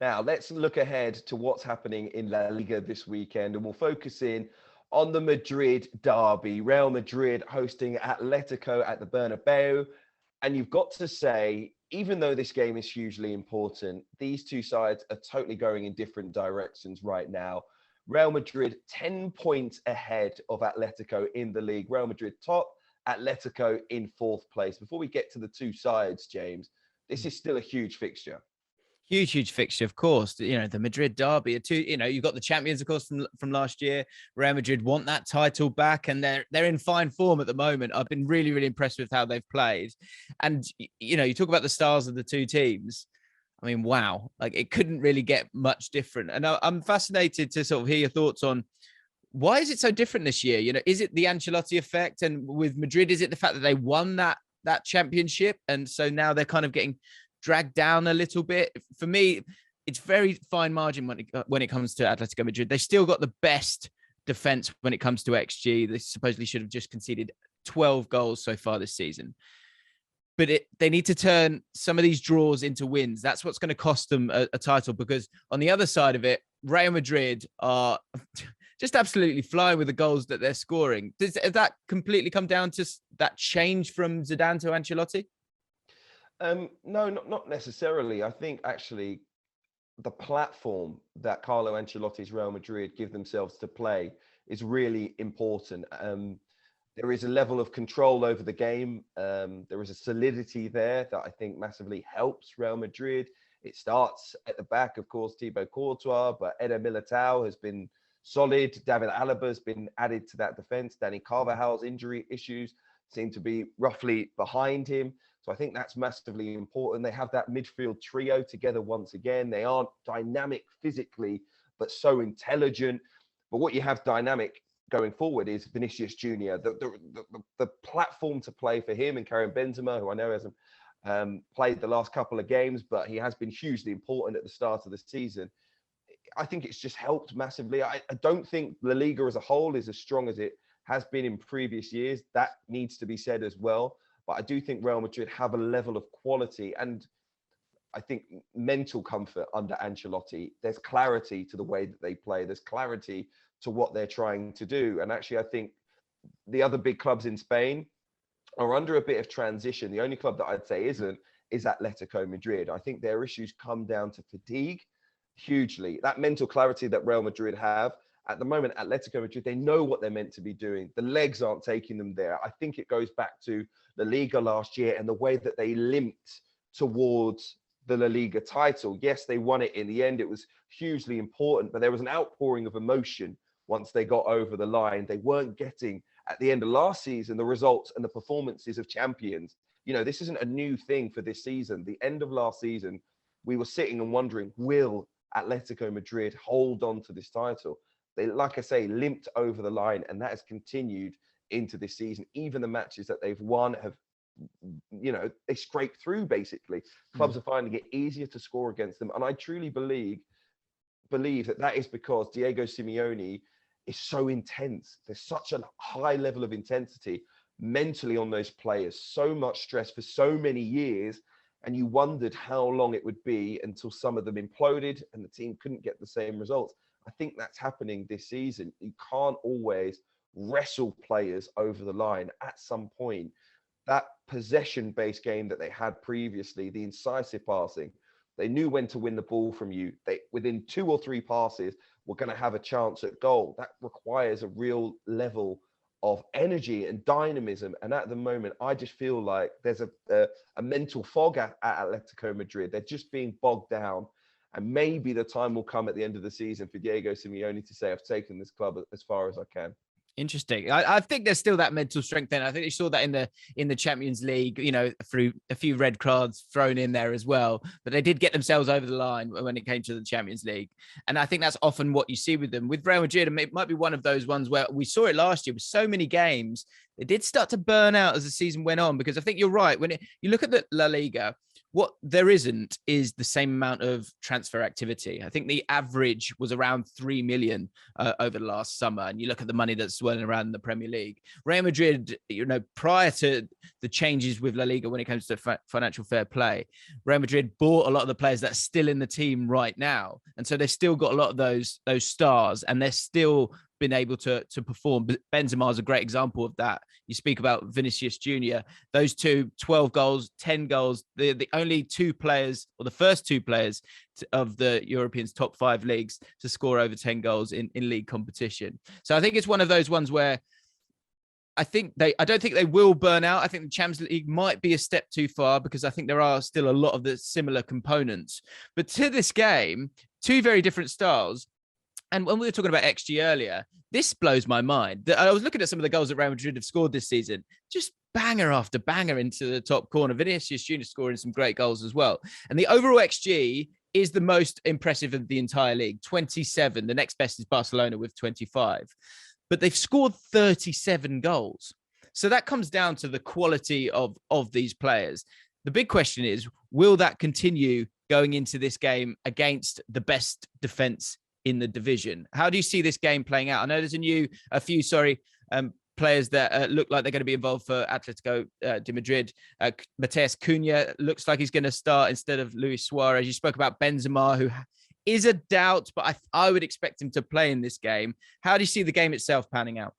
Now, let's look ahead to what's happening in La Liga this weekend, and we'll focus in on the Madrid derby. Real Madrid hosting Atletico at the Bernabeu. And you've got to say, even though this game is hugely important, these two sides are totally going in different directions right now. Real Madrid 10 points ahead of Atletico in the league. Real Madrid top, Atletico in fourth place. Before we get to the two sides, James, this is still a huge fixture. Huge fixture, of course. The Madrid derby are two. You've got the champions, of course, from last year. Real Madrid want that title back, and they're in fine form at the moment. I've been really impressed with how they've played. And you talk about the stars of the two teams. I mean, wow, like it couldn't really get much different. And I'm fascinated to sort of hear your thoughts on why is it so different this year. Is it the Ancelotti effect? And with Madrid, is it the fact that they won that championship, and so now they're kind of getting dragged down a little bit? For me, it's very fine margin when it comes to Atletico Madrid. They still got the best defense when it comes to XG. They supposedly should have just conceded 12 goals so far this season. But they need to turn some of these draws into wins. That's what's going to cost them a title, because on the other side of it, Real Madrid are just absolutely flying with the goals that they're scoring. Does that completely come down to that change from Zidane to Ancelotti? No, not necessarily. I think actually the platform that Carlo Ancelotti's Real Madrid give themselves to play is really important. There is a level of control over the game. There is a solidity there that I think massively helps Real Madrid. It starts at the back, of course, Thibaut Courtois, but Eder Militao has been solid. David Alaba has been added to that defense. Dani Carvajal's injury issues seem to be roughly behind him. So I think that's massively important. They have that midfield trio together once again. They aren't dynamic physically, but so intelligent. But what you have dynamic going forward is Vinicius Jr. The platform to play for him, and Karim Benzema, who I know hasn't played the last couple of games, but he has been hugely important at the start of the season. I think it's just helped massively. I don't think LaLiga as a whole is as strong as it has been in previous years. That needs to be said as well. But I do think Real Madrid have a level of quality and I think mental comfort under Ancelotti. There's clarity to the way that they play. There's clarity to what they're trying to do. And actually, I think the other big clubs in Spain are under a bit of transition. The only club that I'd say isn't is Atletico Madrid. I think their issues come down to fatigue hugely. That mental clarity that Real Madrid have, at the moment, Atletico Madrid, they know what they're meant to be doing. The legs aren't taking them there. I think it goes back to the LaLiga last year and the way that they limped towards the La Liga title. Yes, they won it in the end. It was hugely important, but there was an outpouring of emotion once they got over the line. They weren't getting, at the end of last season, the results and the performances of champions. This isn't a new thing for this season. The end of last season, we were sitting and wondering, will Atletico Madrid hold on to this title? They, like I say, limped over the line, and that has continued into this season. Even the matches that they've won have, they scrape through, basically. Clubs are finding it easier to score against them. And I truly believe that is because Diego Simeone is so intense. There's such a high level of intensity mentally on those players, so much stress for so many years. And you wondered how long it would be until some of them imploded and the team couldn't get the same results. I think that's happening this season. You can't always wrestle players over the line. At some point, that possession-based game that they had previously, the incisive passing, they knew when to win the ball from you. They, within 2 or 3 passes, were going to have a chance at goal. That requires a real level of energy and dynamism. And at the moment, I just feel like there's a mental fog at Atletico Madrid. They're just being bogged down. And maybe the time will come at the end of the season for Diego Simeone to say, I've taken this club as far as I can. Interesting. I think there's still that mental strength then. I think you saw that in the Champions League, through a few red cards thrown in there as well. But they did get themselves over the line when it came to the Champions League. And I think that's often what you see with them. With Real Madrid, it might be one of those ones where we saw it last year with so many games. They did start to burn out as the season went on, because I think you're right. When you look at the La Liga, What there isn't is the same amount of transfer activity. I think the average was around 3 million over the last summer. And you look at the money that's swirling around in the Premier League. Real Madrid, prior to the changes with La Liga when it comes to financial fair play, Real Madrid bought a lot of the players that are still in the team right now. And so they've still got a lot of those stars, and they're still been able to perform. Benzema is a great example of that. You speak about Vinicius Jr. Those two, 12 goals, 10 goals, the only two players, or the first two players of the Europeans' top 5 leagues to score over 10 goals in league competition. So I think it's one of those ones where I don't think they will burn out. I think the Champions League might be a step too far, because I think there are still a lot of the similar components. But to this game, two very different styles. And when we were talking about XG earlier, this blows my mind. I was looking at some of the goals that Real Madrid have scored this season, just banger after banger into the top corner. Vinicius Jr scoring some great goals as well. And the overall XG is the most impressive of the entire league, 27. The next best is Barcelona with 25. But they've scored 37 goals. So that comes down to the quality of these players. The big question is, will that continue going into this game against the best defense in the division? How do you see this game playing out? I know there's a few players that look like they're going to be involved for Atletico de Madrid. Mateus Cunha looks like he's going to start instead of Luis Suarez. You spoke about Benzema, who is a doubt, but I would expect him to play in this game. How do you see the game itself panning out?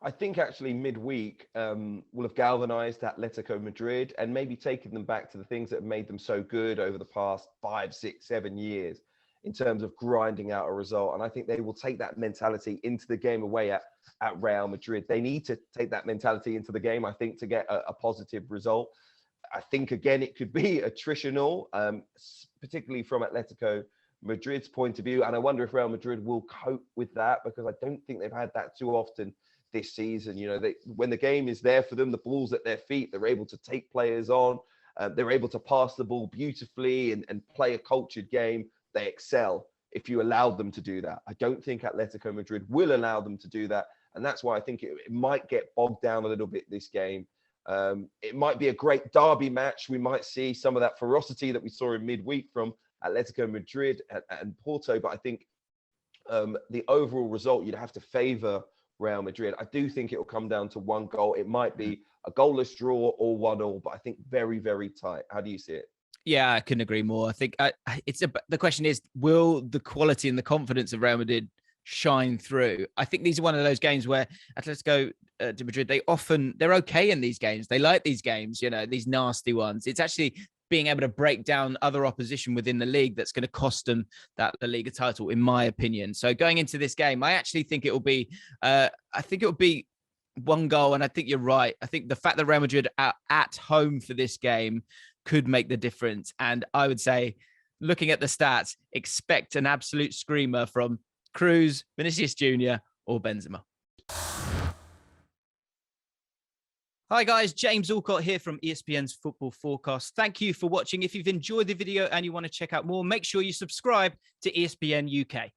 I think actually midweek will have galvanized Atletico Madrid and maybe taken them back to the things that have made them so good over the past 5, 6, 7 years in terms of grinding out a result. And I think they will take that mentality into the game away at Real Madrid. They need to take that mentality into the game, I think, to get a positive result. I think, again, it could be attritional, particularly from Atletico Madrid's point of view. And I wonder if Real Madrid will cope with that, because I don't think they've had that too often this season. When the game is there for them, the ball's at their feet, they're able to take players on, they're able to pass the ball beautifully and play a cultured game. They excel if you allow them to do that. I don't think Atletico Madrid will allow them to do that. And that's why I think it might get bogged down a little bit this game. It might be a great derby match. We might see some of that ferocity that we saw in midweek from Atletico Madrid and Porto. But I think the overall result, you'd have to favour Real Madrid. I do think it will come down to one goal. It might be a goalless draw or 1-1, but I think very, very tight. How do you see it? Yeah, I couldn't agree more. I think the question is, will the quality and the confidence of Real Madrid shine through? I think these are one of those games where Atletico de Madrid, they're okay in these games. They like these games, these nasty ones. It's actually being able to break down other opposition within the league that's going to cost them that LaLiga title, in my opinion. So going into this game, I actually think it will be, one goal. And I think you're right. I think the fact that Real Madrid are at home for this game could make the difference. And I would say, looking at the stats, expect an absolute screamer from Cruz, Vinicius Jr or Benzema. Hi guys, James Alcott here from ESPN's Football Forecast. Thank you for watching. If you've enjoyed the video and you want to check out more, make sure you subscribe to ESPN UK.